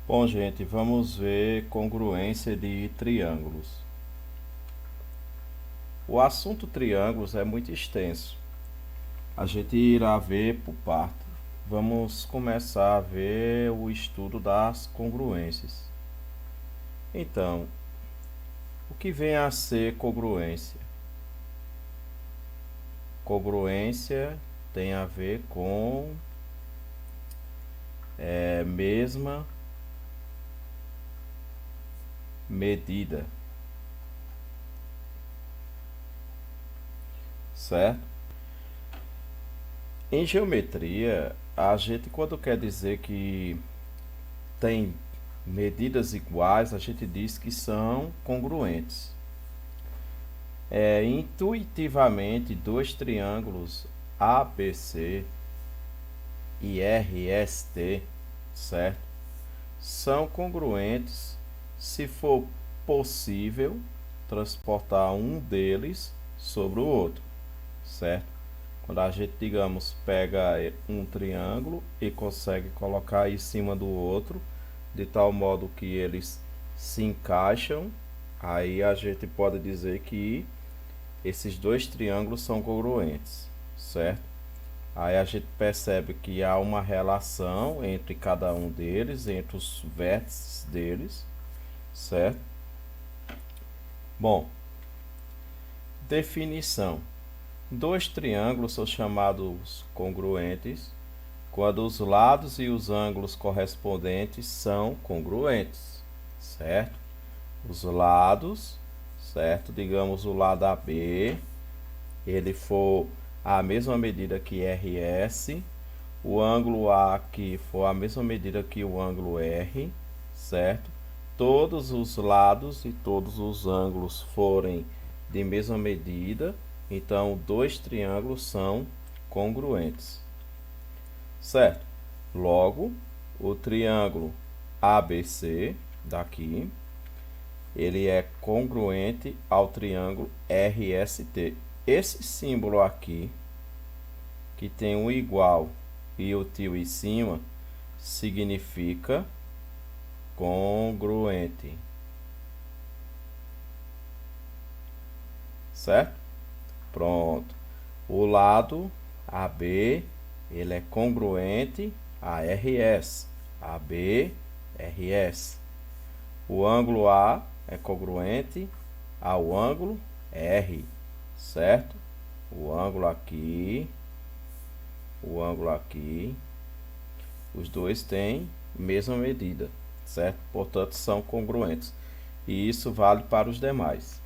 Bom, gente, vamos ver congruência de triângulos. O assunto triângulos é muito extenso. A gente irá ver por parte. Vamos começar a ver o estudo das congruências. Então, o que vem a ser congruência? Congruência tem a ver com mesma medida, certo? Em geometria, a gente quando quer dizer que tem medidas iguais, a gente diz que são congruentes. Intuitivamente, dois triângulos ABC e RST, certo? São congruentes se for possível transportar um deles sobre o outro, certo? Quando a gente, digamos, pega um triângulo e consegue colocar em cima do outro, de tal modo que eles se encaixam, aí a gente pode dizer que esses dois triângulos são congruentes, certo? Aí a gente percebe que há uma relação entre cada um deles, entre os vértices deles, certo? Bom, definição. Dois triângulos são chamados congruentes quando os lados e os ângulos correspondentes são congruentes, certo? Os lados, certo? Digamos o lado AB, ele for a mesma medida que RS, o ângulo A que for a mesma medida que o ângulo R, certo? Todos os lados e todos os ângulos forem de mesma medida, então dois triângulos são congruentes, certo? Logo, o triângulo ABC daqui, ele é congruente ao triângulo RST. Esse símbolo aqui, que tem um igual e o tio em cima, significa congruente, certo? Pronto. O lado AB, ele é congruente a RS. AB, RS. O ângulo A é congruente ao ângulo R, certo? O ângulo aqui, os dois têm mesma medida, certo? Portanto, são congruentes. E isso vale para os demais.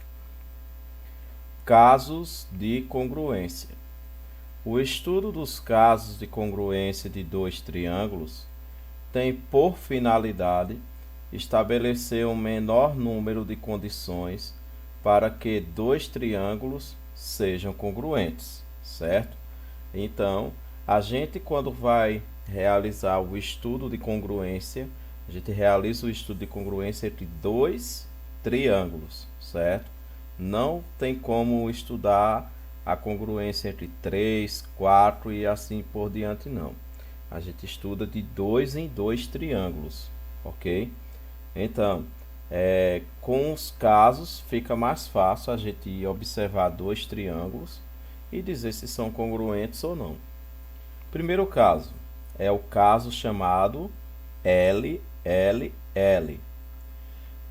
Casos de congruência. O estudo dos casos de congruência de dois triângulos tem por finalidade estabelecer um menor número de condições para que dois triângulos sejam congruentes, certo? Então, a gente quando vai realizar o estudo de congruência, a gente realiza o estudo de congruência entre dois triângulos, certo? Não tem como estudar a congruência entre 3, 4 e assim por diante, não. A gente estuda de dois em dois triângulos, ok? Então, com os casos fica mais fácil a gente observar dois triângulos e dizer se são congruentes ou não. Primeiro caso é o caso chamado LLL.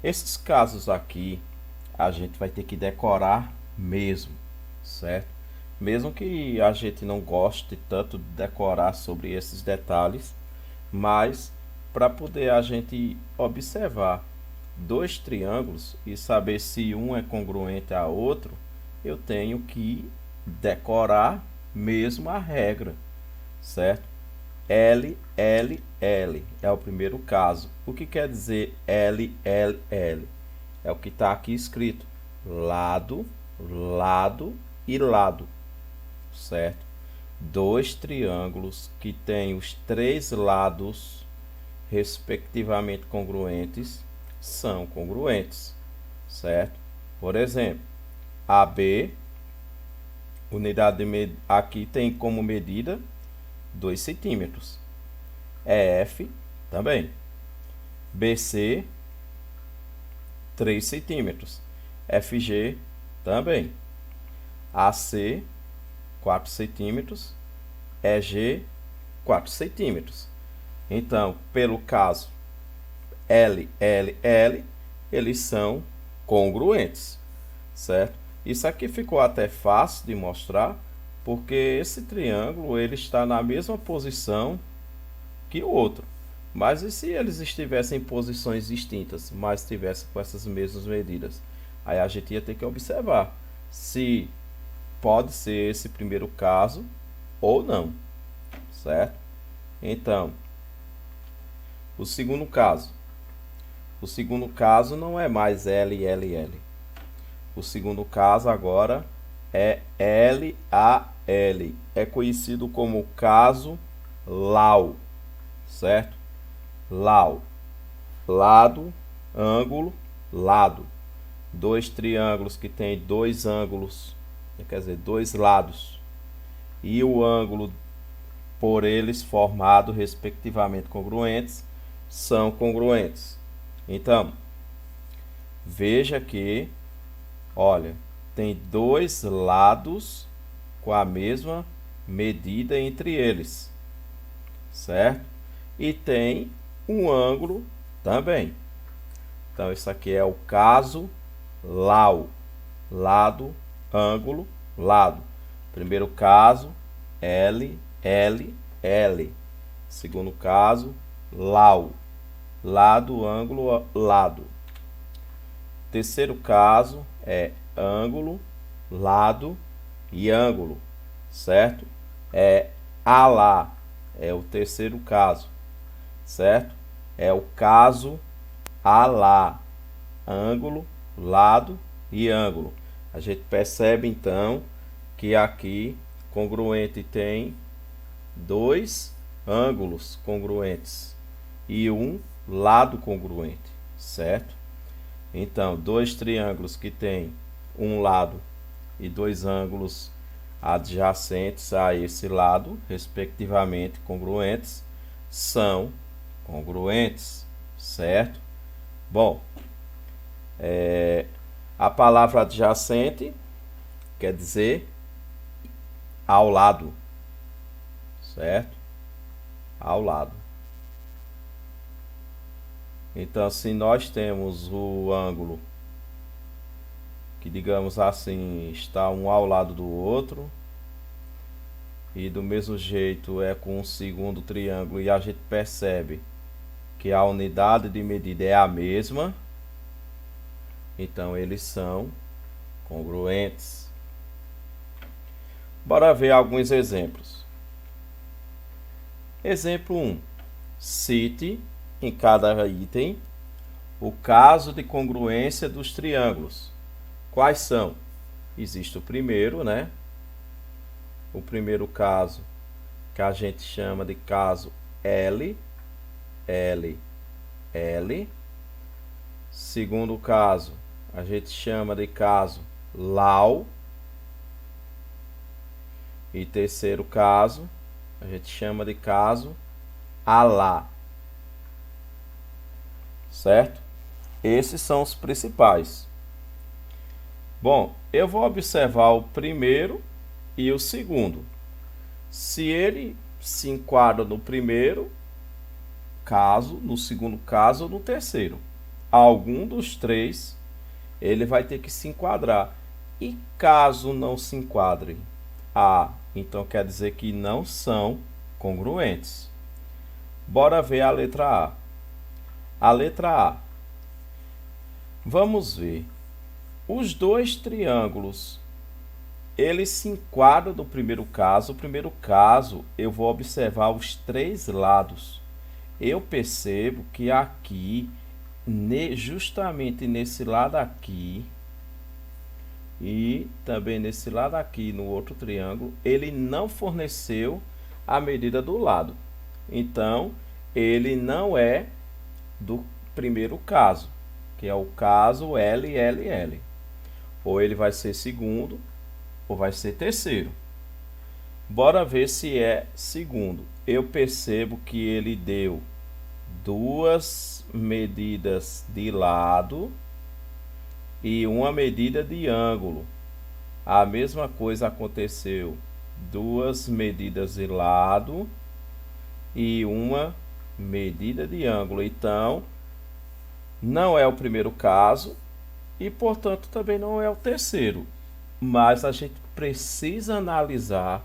Esses casos aqui a gente vai ter que decorar mesmo, certo? Mesmo que a gente não goste tanto de decorar sobre esses detalhes, mas para poder a gente observar dois triângulos e saber se um é congruente a outro, eu tenho que decorar mesmo a regra, certo? L, L, L é o primeiro caso. O que quer dizer L, L, L? É o que está aqui escrito: lado, lado e lado, certo? Dois triângulos que têm os três lados respectivamente congruentes são congruentes, certo? Por exemplo, AB, unidade de aqui tem como medida 2 centímetros. EF também. BC 3 centímetros, FG também, AC 4 centímetros, EG 4 centímetros. Então, pelo caso L, L, L, eles são congruentes, certo? Isso aqui ficou até fácil de mostrar, porque esse triângulo ele está na mesma posição que o outro. Mas e se eles estivessem em posições distintas, mas estivessem com essas mesmas medidas? Aí a gente ia ter que observar se pode ser esse primeiro caso ou não, certo? Então, o segundo caso. O segundo caso não é mais L, L, L. O segundo caso agora é L, A, L. É conhecido como caso Lau, certo? Lau. Lado, ângulo, lado. Dois triângulos que têm dois ângulos, quer dizer, dois lados. E o ângulo por eles formado, respectivamente congruentes, são congruentes. Então, veja que, olha, tem dois lados com a mesma medida entre eles, certo? E tem um ângulo também. Então, isso aqui é o caso Lau. Lado, ângulo, lado. Primeiro caso, L, L, L. Segundo caso, Lau. Lado, ângulo, lado. Terceiro caso é ângulo, lado e ângulo, certo? É ALA, é o terceiro caso, certo? É o caso ALA, ângulo, lado e ângulo. A gente percebe então que aqui congruente tem dois ângulos congruentes e um lado congruente, certo? Então, dois triângulos que têm um lado e dois ângulos adjacentes a esse lado, respectivamente congruentes, são congruentes, certo? Bom, a palavra adjacente quer dizer ao lado, certo? Ao lado. Então, se nós temos o ângulo que, digamos assim, está um ao lado do outro, e do mesmo jeito é com o segundo triângulo, e a gente percebe que a unidade de medida é a mesma, então eles são congruentes. Bora ver alguns exemplos. Exemplo 1. Cite em cada item o caso de congruência dos triângulos. Quais são? Existe o primeiro, né? O primeiro caso, que a gente chama de caso L, L, L. Segundo caso, a gente chama de caso Lau. E terceiro caso, a gente chama de caso ALA. Certo? Esses são os principais. Bom, eu vou observar o primeiro e o segundo. Se ele se enquadra no primeiro caso, no segundo caso ou no terceiro, algum dos três ele vai ter que se enquadrar. E caso não se enquadre, então quer dizer que não são congruentes. Bora ver a letra A. A letra A. Vamos ver. Os dois triângulos, eles se enquadram no primeiro caso. O primeiro caso, eu vou observar os três lados. Eu percebo que aqui, justamente nesse lado aqui, e também nesse lado aqui, no outro triângulo, ele não forneceu a medida do lado. Então, ele não é do primeiro caso, que é o caso LLL. Ou ele vai ser segundo, ou vai ser terceiro. Bora ver se é segundo. Eu percebo que ele deu duas medidas de lado e uma medida de ângulo. A mesma coisa aconteceu, duas medidas de lado e uma medida de ângulo. Então, não é o primeiro caso e, portanto, também não é o terceiro. Mas a gente precisa analisar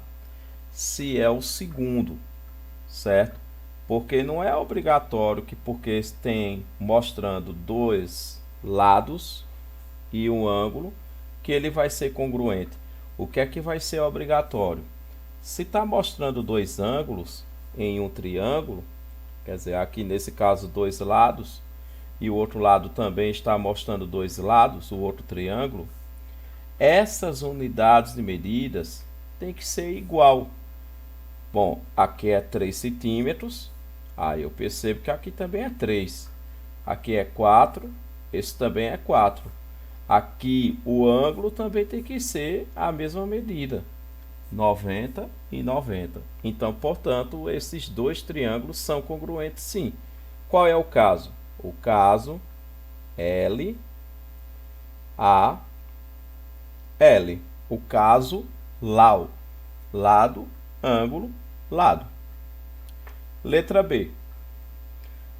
se é o segundo, certo? Porque não é obrigatório que porque tem mostrando dois lados e um ângulo que ele vai ser congruente. O que é que vai ser obrigatório? Se está mostrando dois ângulos em um triângulo, quer dizer, aqui nesse caso dois lados, e o outro lado também está mostrando dois lados, o outro triângulo, essas unidades de medidas tem que ser igual. Bom, aqui é 3 centímetros, aí eu percebo que aqui também é 3. Aqui é 4, esse também é 4. Aqui o ângulo também tem que ser a mesma medida, 90 e 90. Então, portanto, esses dois triângulos são congruentes sim. Qual é o caso? O caso L, A, L. O caso LAU, lado, ângulo, lado. Letra B.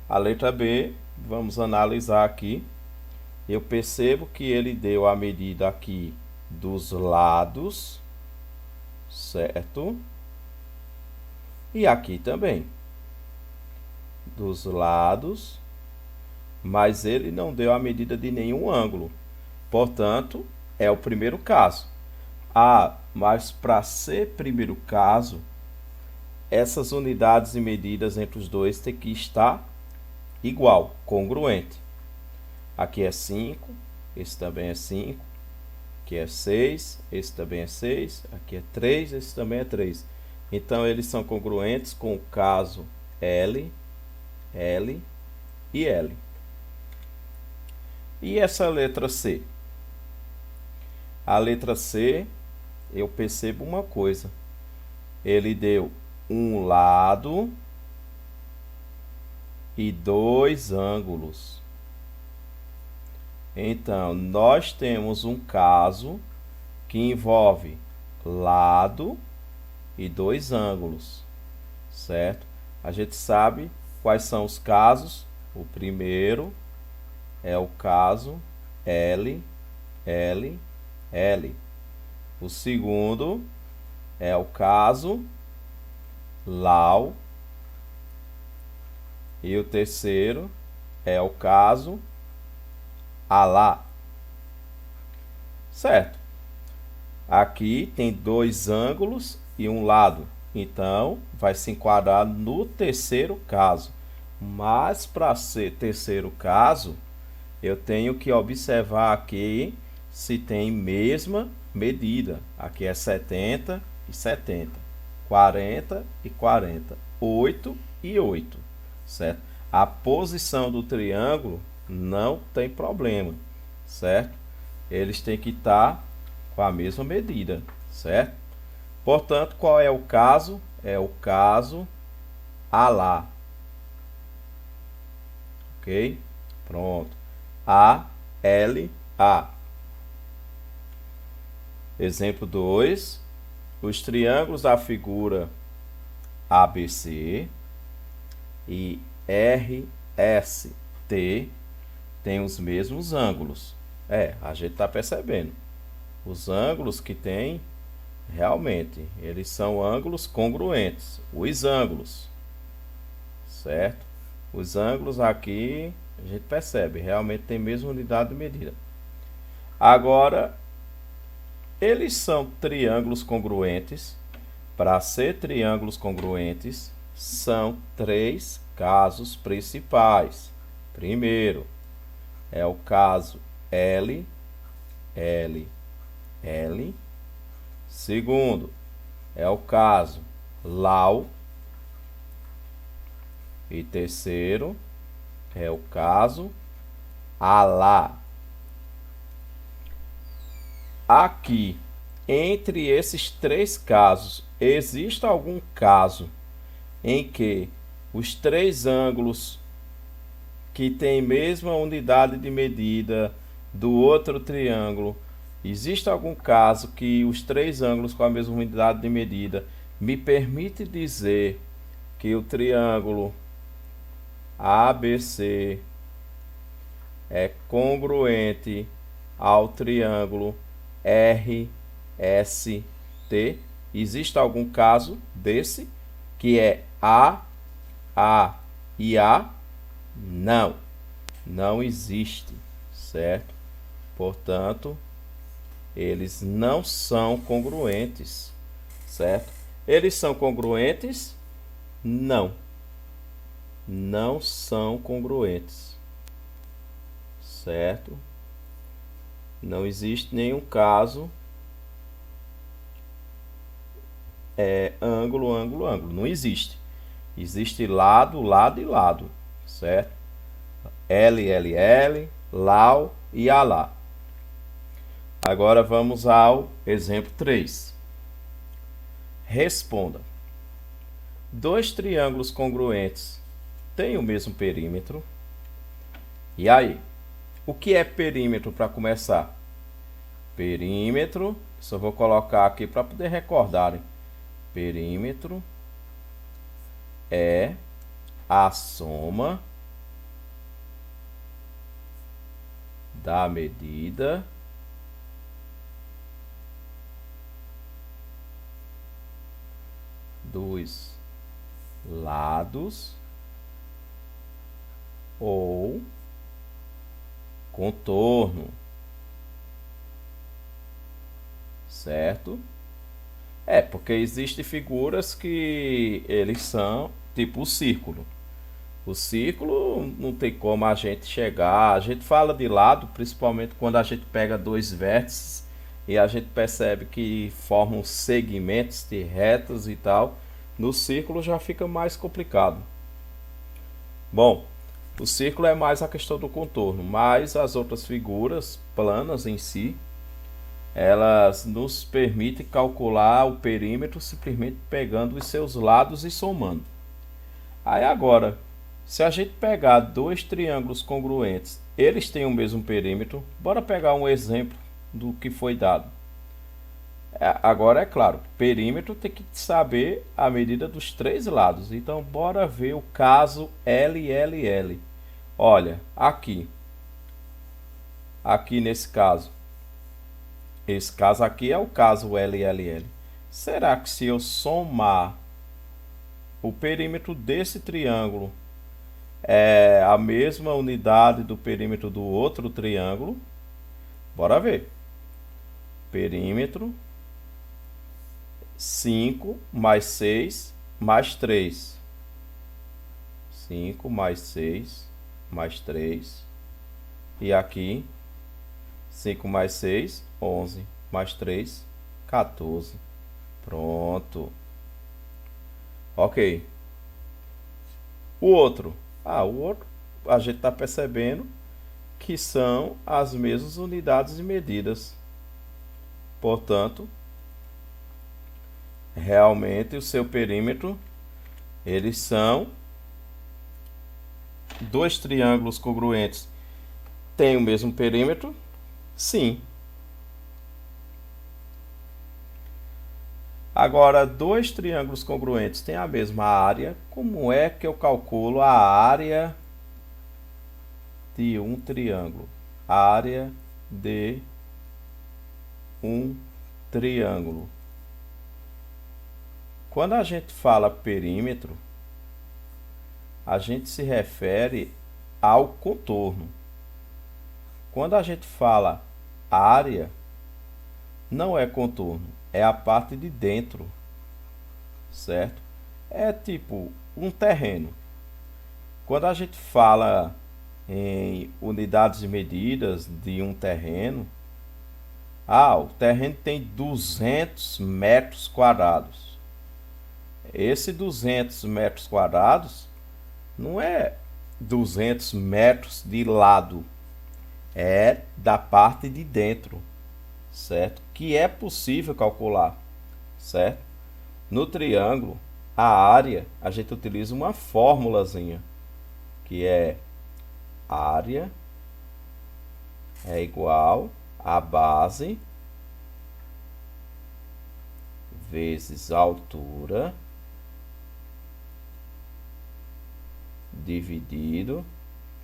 A letra B, vamos analisar aqui. Eu percebo que ele deu a medida aqui dos lados, certo? E aqui também, dos lados, mas ele não deu a medida de nenhum ângulo. Portanto, é o primeiro caso. Ah, mas para ser primeiro caso, essas unidades e medidas entre os dois tem que estar igual, congruente. Aqui é 5, esse também é 5, aqui é 6, esse também é 6, aqui é 3, esse também é 3. Então, eles são congruentes com o caso L, L e L. E essa letra C? A letra C, eu percebo uma coisa. Ele deu um lado e dois ângulos. Então, nós temos um caso que envolve lado e dois ângulos, certo? A gente sabe quais são os casos. O primeiro é o caso L, L, L. O segundo é o caso LAU. E o terceiro é o caso ALA. Certo? Aqui tem dois ângulos e um lado. Então, vai se enquadrar no terceiro caso. Mas, para ser terceiro caso, eu tenho que observar aqui se tem mesma medida. Aqui é 70 e 70, 40 e 40, 8 e 8, certo? A posição do triângulo não tem problema, certo? Eles têm que estar com a mesma medida, certo? Portanto, qual é o caso? É o caso ALA. Ok? Pronto. A, L, A. Exemplo 2. Os triângulos da figura ABC e RST têm os mesmos ângulos. A gente está percebendo. Os ângulos que tem, realmente, eles são ângulos congruentes. Os ângulos, certo? Os ângulos aqui, a gente percebe, realmente tem a mesma unidade de medida. Agora, eles são triângulos congruentes. Para ser triângulos congruentes, são três casos principais. Primeiro, é o caso L, L, L. Segundo, é o caso LAU. E terceiro, é o caso ALA. Aqui, entre esses três casos, existe algum caso em que os três ângulos que tem mesma unidade de medida do outro triângulo. Existe algum caso que os três ângulos com a mesma unidade de medida me permite dizer que o triângulo ABC é congruente ao triângulo RST? Existe algum caso desse que é A e A? Não, não existe, certo? Portanto, eles não são congruentes, certo? Eles são congruentes? Não, não são congruentes, certo? Não existe nenhum caso ângulo, ângulo, ângulo. Não existe. Existe lado, lado e lado, certo? L, L, L, Lau e Alá. Agora vamos ao exemplo 3. Responda. Dois triângulos congruentes têm o mesmo perímetro. E aí? O que é perímetro para começar? Perímetro, só vou colocar aqui para poder recordarem. Perímetro é a soma da medida dos lados ou contorno, certo? Porque existem figuras que eles são tipo o círculo. O círculo não tem como a gente chegar. A gente fala de lado, principalmente quando a gente pega dois vértices e a gente percebe que formam segmentos de retas e tal. No círculo já fica mais complicado. Bom, o círculo é mais a questão do contorno, mas as outras figuras planas em si, elas nos permitem calcular o perímetro simplesmente pegando os seus lados e somando. Aí agora, se a gente pegar dois triângulos congruentes, eles têm o mesmo perímetro. Bora pegar um exemplo do que foi dado. Agora é claro, perímetro tem que saber a medida dos três lados. Então bora ver o caso LLL. Olha, aqui nesse caso. Esse caso aqui é o caso LLL. Será que se eu somar o perímetro desse triângulo é a mesma unidade do perímetro do outro triângulo? Bora ver. Perímetro 5 mais 6 mais 3. 5 mais 6 mais 3. E aqui 5 mais 6, 11, mais 3, 14. Pronto. Ok. O outro a gente está percebendo que são as mesmas unidades de medidas. Portanto, realmente o seu perímetro, eles são dois triângulos congruentes. Tem o mesmo perímetro? Sim. Agora, dois triângulos congruentes têm a mesma área. Como é que eu calculo a área de um triângulo? A área de um triângulo. Quando a gente fala perímetro, a gente se refere ao contorno. Quando a gente fala área, não é contorno, é a parte de dentro, certo? É tipo um terreno. Quando a gente fala em unidades de medidas de um terreno, o terreno tem 200 metros quadrados. Esse 200 metros quadrados não é 200 metros de lado, é da parte de dentro, certo? Que é possível calcular, certo? No triângulo, a área, a gente utiliza uma formulazinha, que é área é igual a base vezes altura dividido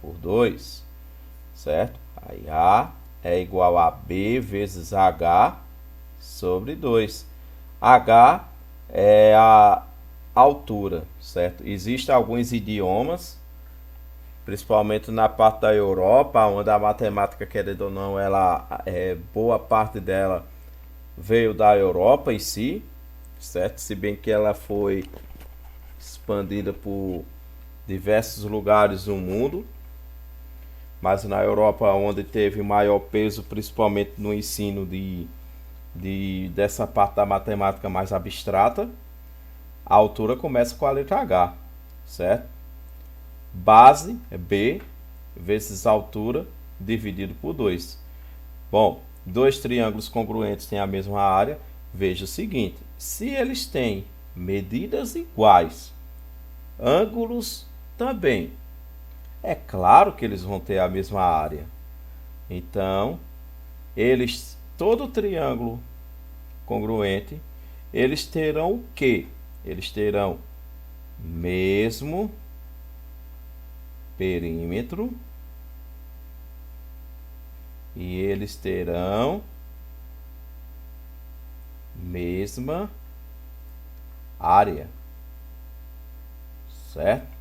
por 2, certo? Aí A é igual a B vezes H sobre 2. H é a altura, certo? Existem alguns idiomas, principalmente na parte da Europa, onde a matemática, querendo ou não, boa parte dela veio da Europa em si, certo? Se bem que ela foi expandida por diversos lugares do mundo, mas na Europa, onde teve maior peso, principalmente no ensino dessa parte da matemática mais abstrata, a altura começa com a letra H, certo? Base é B vezes altura dividido por 2. Bom, dois triângulos congruentes têm a mesma área. Veja o seguinte: se eles têm medidas iguais, ângulos também, é claro que eles vão ter a mesma área. Então, todo triângulo congruente, eles terão o quê? Eles terão mesmo perímetro e eles terão mesma área, certo?